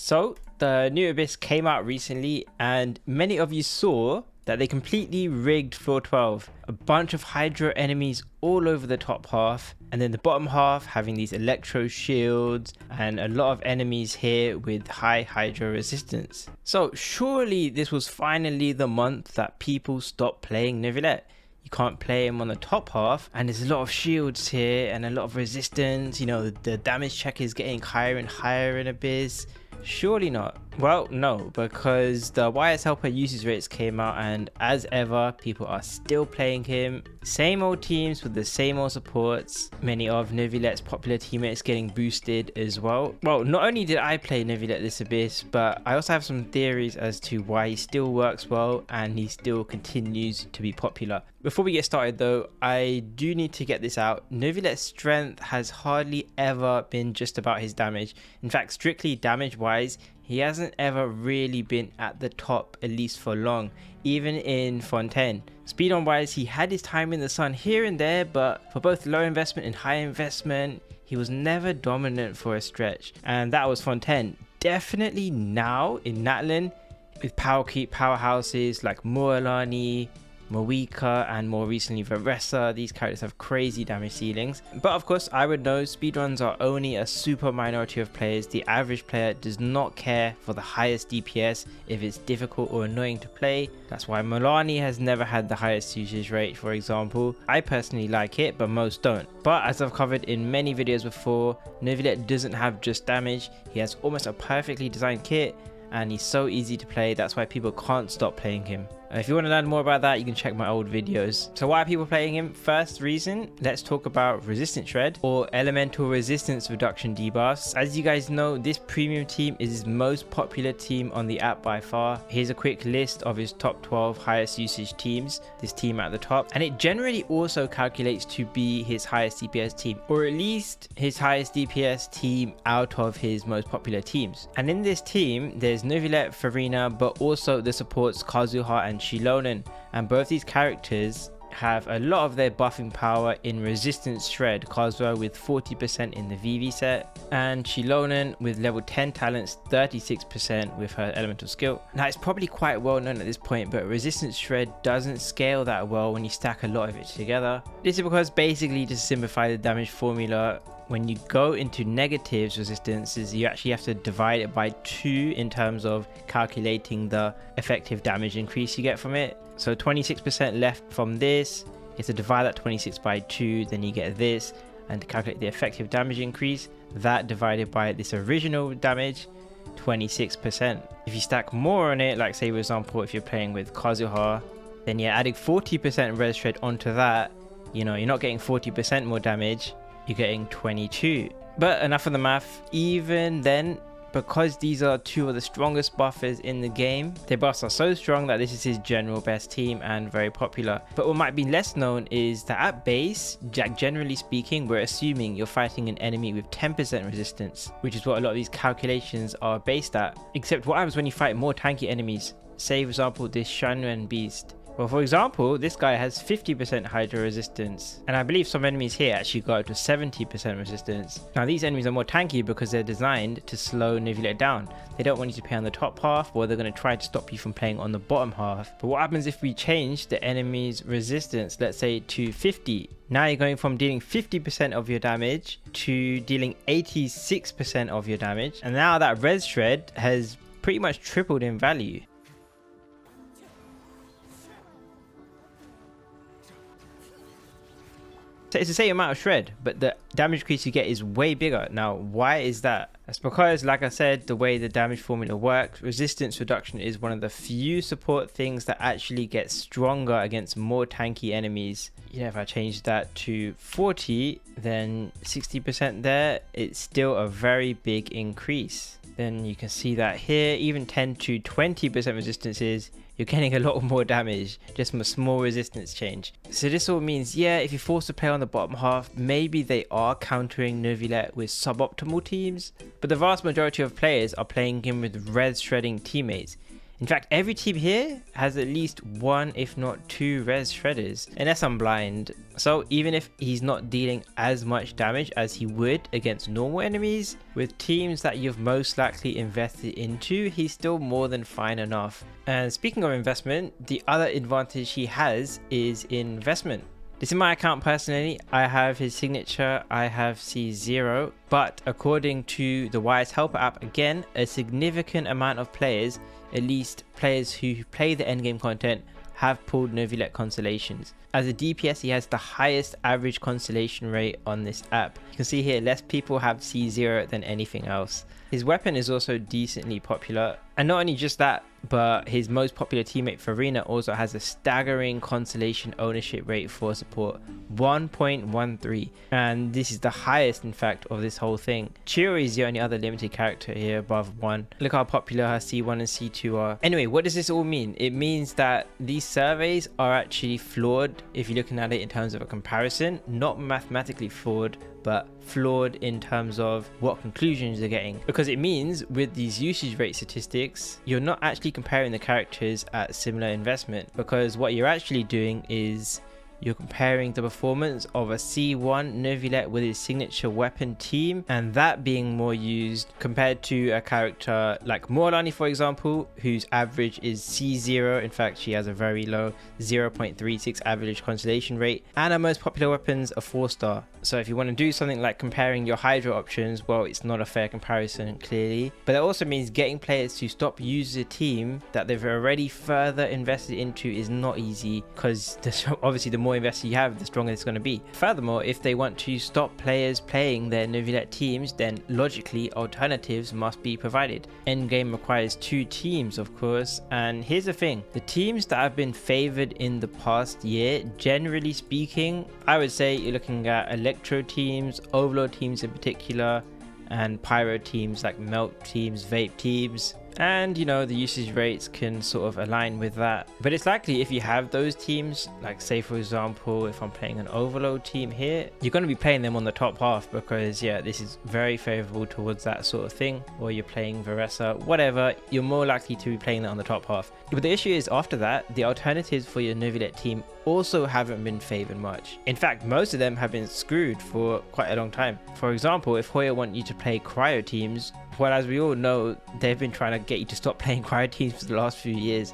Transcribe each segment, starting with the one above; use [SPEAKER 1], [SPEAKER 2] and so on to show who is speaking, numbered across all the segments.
[SPEAKER 1] So the new Abyss came out recently and many of you saw that they completely rigged floor 12. A bunch of Hydra enemies all over the top half, and then the bottom half having these electro shields and a lot of enemies here with high Hydra resistance. So surely this was finally the month that people stopped playing Neuvillette. You can't play him on the top half, and there's a lot of shields here and a lot of resistance. You know, the damage check is getting higher and higher in Abyss. Surely not. Well, no, because the YS helper usage rates came out, and as ever, people are still playing him. Same old teams with the same old supports. Many of Neuvillette's popular teammates getting boosted as well. Well, not only did I play Neuvillette this Abyss, but I also have some theories as to why he still works well and he still continues to be popular. Before we get started though, I do need to get this out. Neuvillette's strength has hardly ever been just about his damage. In fact, strictly damage wise, he hasn't ever really been at the top, at least for long, even in Fontaine. Speed on wise, he had his time in the sun here and there, but for both low investment and high investment, he was never dominant for a stretch. And that was Fontaine. Definitely now in Natlan, with power creep powerhouses like Mualani, Moika, and more recently Varessa, these characters have crazy damage ceilings. But of course, I would know speedruns are only a super minority of players. The average player does not care for the highest DPS if it's difficult or annoying to play. That's why Mualani has never had the highest usage rate, for example. I personally like it, but most don't. But as I've covered in many videos before, Neuvillette doesn't have just damage. He has almost a perfectly designed kit, and he's so easy to play. That's why people can't stop playing him. If you want to learn more about that, you can check my old videos. So why are people playing him? First reason, let's talk about resistance shred or elemental resistance reduction debuffs. As you guys know, this premium team is his most popular team on the app by far. Here's a quick list of his top 12 highest usage teams, this team at the top, and it generally also calculates to be his highest DPS team, or at least his highest DPS team out of his most popular teams. And in this team, there's Neuvillette, Farina, but also the supports Kazuha and Shilonen, and both these characters have a lot of their buffing power in resistance shred. Kazuha with 40% in the VV set, and Shilonen with level 10 talents 36% with her elemental skill. Now it's probably quite well known at this point, but resistance shred doesn't scale that well when you stack a lot of it together. This is because basically, to simplify the damage formula, when you go into negatives resistances, you actually have to divide it by 2 in terms of calculating the effective damage increase you get from it. So 26% left from this, you have to divide that 26 by 2, then you get this, and to calculate the effective damage increase, that divided by this original damage, 26%. If you stack more on it, like say for example, if you're playing with Kazuha, then you're adding 40% res shred onto that, you know, you're not getting 40% more damage, you're getting 22. But enough of the math. Even then, because these are 2 of the strongest buffers in the game, their buffs are so strong that this is his general best team and very popular. But what might be less known is that at base, generally speaking, we're assuming you're fighting an enemy with 10% resistance, which is what a lot of these calculations are based at. Except what happens when you fight more tanky enemies? Say for example this Shanwen beast. Well, for example, this guy has 50% Hydra resistance, and I believe some enemies here actually got up to 70% resistance. Now these enemies are more tanky because they're designed to slow Neuvillette down. They don't want you to play on the top half, or they're going to try to stop you from playing on the bottom half. But what happens if we change the enemy's resistance, let's say to 50? Now you're going from dealing 50% of your damage to dealing 86% of your damage, and now that res shred has pretty much tripled in value. So it's the same amount of shred, but the damage increase you get is way bigger. Now, why is that? That's because, like I said, the way the damage formula works, resistance reduction is one of the few support things that actually get stronger against more tanky enemies. You know, if I change that to 40, then 60% there, it's still a very big increase. Then you can see that here, even 10 to 20% resistances, you're getting a lot more damage just from a small resistance change. So this all means, yeah, if you're forced to play on the bottom half, maybe they are countering Neuvillette with suboptimal teams, but the vast majority of players are playing him with res shredding teammates. In fact, every team here has at least one, if not two res shredders, unless I'm blind. So even if he's not dealing as much damage as he would against normal enemies, with teams that you've most likely invested into, he's still more than fine enough. And speaking of investment, the other advantage he has is investment. This is my account personally. I have his signature, I have C0, but according to the Wise Helper app, again, a significant amount of players, at least players who play the endgame content, have pulled Neuvillette constellations. As a DPS, he has the highest average constellation rate on this app. You can see here, less people have C0 than anything else. His weapon is also decently popular, and not only just that, but his most popular teammate Farina also has a staggering constellation ownership rate for support, 1.13, and this is the highest in fact of this whole thing. Chiro is the only other limited character here above 1. Look how popular her C1 and C2 are. Anyway, what does this all mean? It means that these surveys are actually flawed if you're looking at it in terms of a comparison, not mathematically flawed, but flawed in terms of what conclusions they're getting, because it means with these usage rate statistics, you're not actually comparing the characters at similar investment, because what you're actually doing is you're comparing the performance of a C1 Neuvillette with his signature weapon team, and that being more used compared to a character like Morlani, for example, whose average is C0. In fact, she has a very low 0.36 average constellation rate, and her most popular weapons are 4-star. So if you want to do something like comparing your Hydra options, well, it's not a fair comparison, clearly. But that also means getting players to stop using a team that they've already further invested into is not easy, because obviously the more invested you have, the stronger it's going to be. Furthermore, if they want to stop players playing their Neuvillette teams, then logically alternatives must be provided. Endgame requires 2 teams, of course, and here's the thing. The teams that have been favored in the past year, generally speaking, I would say you're looking at Electro teams, Overlord teams in particular, and Pyro teams like Melt teams, Vape teams. And you know, the usage rates can sort of align with that, but it's likely if you have those teams, like say for example if I'm playing an Overload team here, you're going to be playing them on the top half, because yeah, this is very favorable towards that sort of thing. Or you're playing Varesa, whatever, you're more likely to be playing that on the top half. But the issue is, after that, the alternatives for your Neuvillette team also haven't been favored much. In fact, most of them have been screwed for quite a long time. For example, if Hoya want you to play cryo teams, well, as we all know, they've been trying to get you to stop playing cryo teams for the last few years.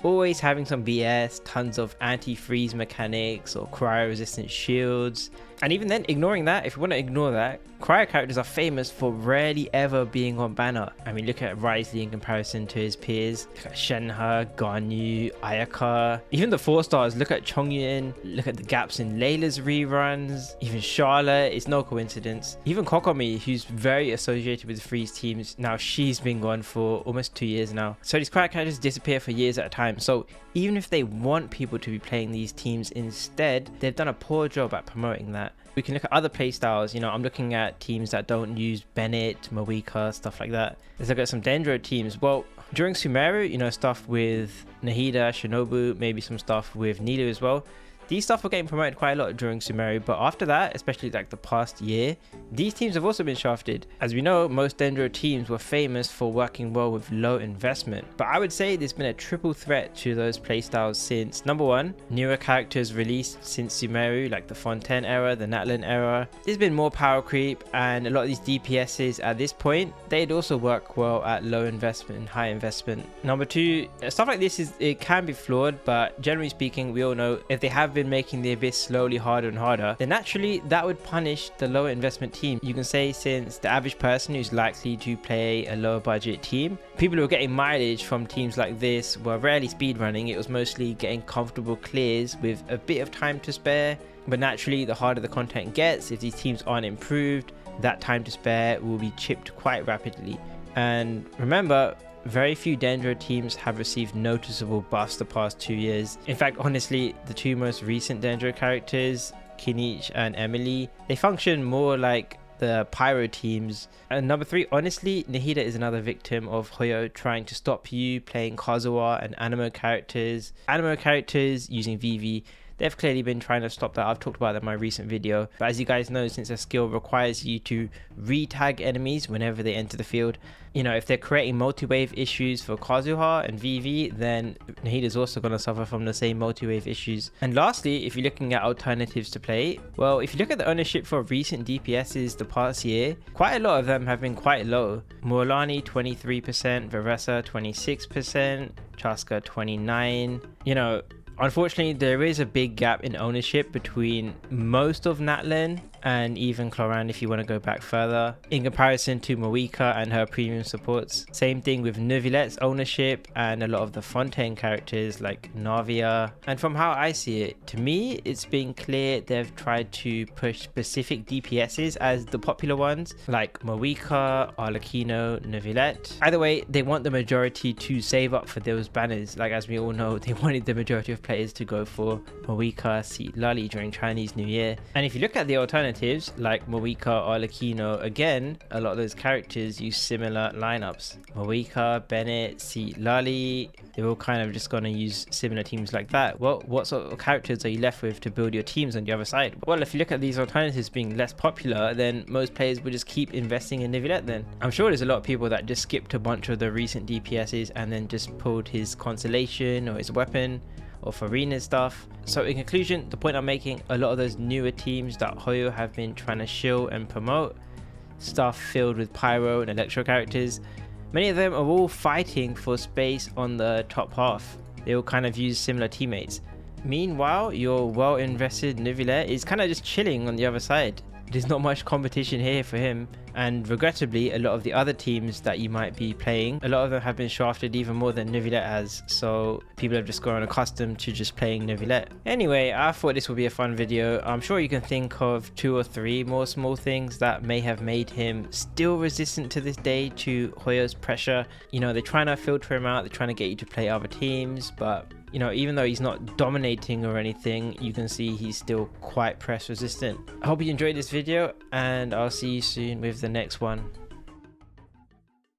[SPEAKER 1] Always having some BS, tons of anti-freeze mechanics or cryo resistant shields. And even then, ignoring that, if you want to ignore that, cryo characters are famous for rarely ever being on banner. I mean, look at Wriothesley in comparison to his peers. Look at Shenhe, Ganyu, Ayaka. Even the 4-stars, look at Chongyun. Look at the gaps in Layla's reruns. Even Charlotte, it's no coincidence. Even Kokomi, who's very associated with freeze teams, now she's been gone for almost 2 years now. So these cryo characters disappear for years at a time. So even if they want people to be playing these teams instead, they've done a poor job at promoting that. We can look at other playstyles. You know, I'm looking at teams that don't use Bennett, Mawika, stuff like that. Let's look at some Dendro teams. Well, during Sumeru, you know, stuff with Nahida, Shinobu, maybe some stuff with Nilu as well. These stuff were getting promoted quite a lot during Sumeru, but after that, especially like the past year, these teams have also been shafted. As we know, most Dendro teams were famous for working well with low investment, but I would say there's been a triple threat to those playstyles since, number one, newer characters released since Sumeru, like the Fontaine era, the Natlan era. There's been more power creep, and a lot of these DPSs at this point, they'd also work well at low investment and high investment. Number two, stuff like this it can be flawed, but generally speaking, we all know if they have been making the Abyss slowly harder and harder, then naturally that would punish the lower investment team. You can say, since the average person who's likely to play a lower budget team, people who are getting mileage from teams like this were rarely speedrunning. It was mostly getting comfortable clears with a bit of time to spare. But naturally, the harder the content gets, if these teams aren't improved, that time to spare will be chipped quite rapidly. And remember, very few Dendro teams have received noticeable buffs the past 2 years. In fact, honestly, the two most recent Dendro characters, Kinich and Emily, they function more like the Pyro teams. And number three, honestly, Nahida is another victim of Hoyo trying to stop you playing Kazuha and Animo characters. Animo characters using VV, they've clearly been trying to stop that. I've talked about that in my recent video. But as you guys know, since a skill requires you to re-tag enemies whenever they enter the field, you know, if they're creating multi-wave issues for Kazuha and Vivi, then Nahida's also going to suffer from the same multi-wave issues. And lastly, if you're looking at alternatives to play, well, if you look at the ownership for recent DPSs the past year, quite a lot of them have been quite low. Mualani 23%, Veresa 26%, Chaska 29%. You know, unfortunately, there is a big gap in ownership between most of Natlan and even Cloran if you want to go back further in comparison to Moika and her premium supports. Same thing with Neuvillette's ownership and a lot of the Fontaine characters like Navia. And from how I see it, to me it's been clear they've tried to push specific DPSs as the popular ones like Moika, Arlecchino, Neuvillette. Either way, they want the majority to save up for those banners. Like as we all know, they wanted the majority of players to go for Moika, Seat Lali during Chinese New Year. And if you look at the alternatives like Moika, Arlecchino, again, a lot of those characters use similar lineups. Moika, Bennett, Seat Lali, they're all kind of just going to use similar teams like that. Well, what sort of characters are you left with to build your teams on the other side? Well, if you look at these alternatives being less popular, then most players will just keep investing in Neuvillette then. I'm sure there's a lot of people that just skipped a bunch of the recent DPSs and then just pulled his constellation or his weapon or Farina stuff. So in conclusion, the point I'm making, a lot of those newer teams that Hoyo have been trying to shill and promote, stuff filled with pyro and electro characters, many of them are all fighting for space on the top half. They all kind of use similar teammates. Meanwhile, your well invested Neuvillette is kind of just chilling on the other side. There's not much competition here for him, and regrettably a lot of the other teams that you might be playing, a lot of them have been shafted even more than Neuvillette has, so people have just grown accustomed to just playing Neuvillette. Anyway, I thought this would be a fun video. I'm sure you can think of 2 or 3 more small things that may have made him still resistant to this day to Hoyo's pressure. You know, they're trying to filter him out, they're trying to get you to play other teams, but you know, even though he's not dominating or anything, you can see he's still quite press resistant. I hope you enjoyed this video, and I'll see you soon with the next one.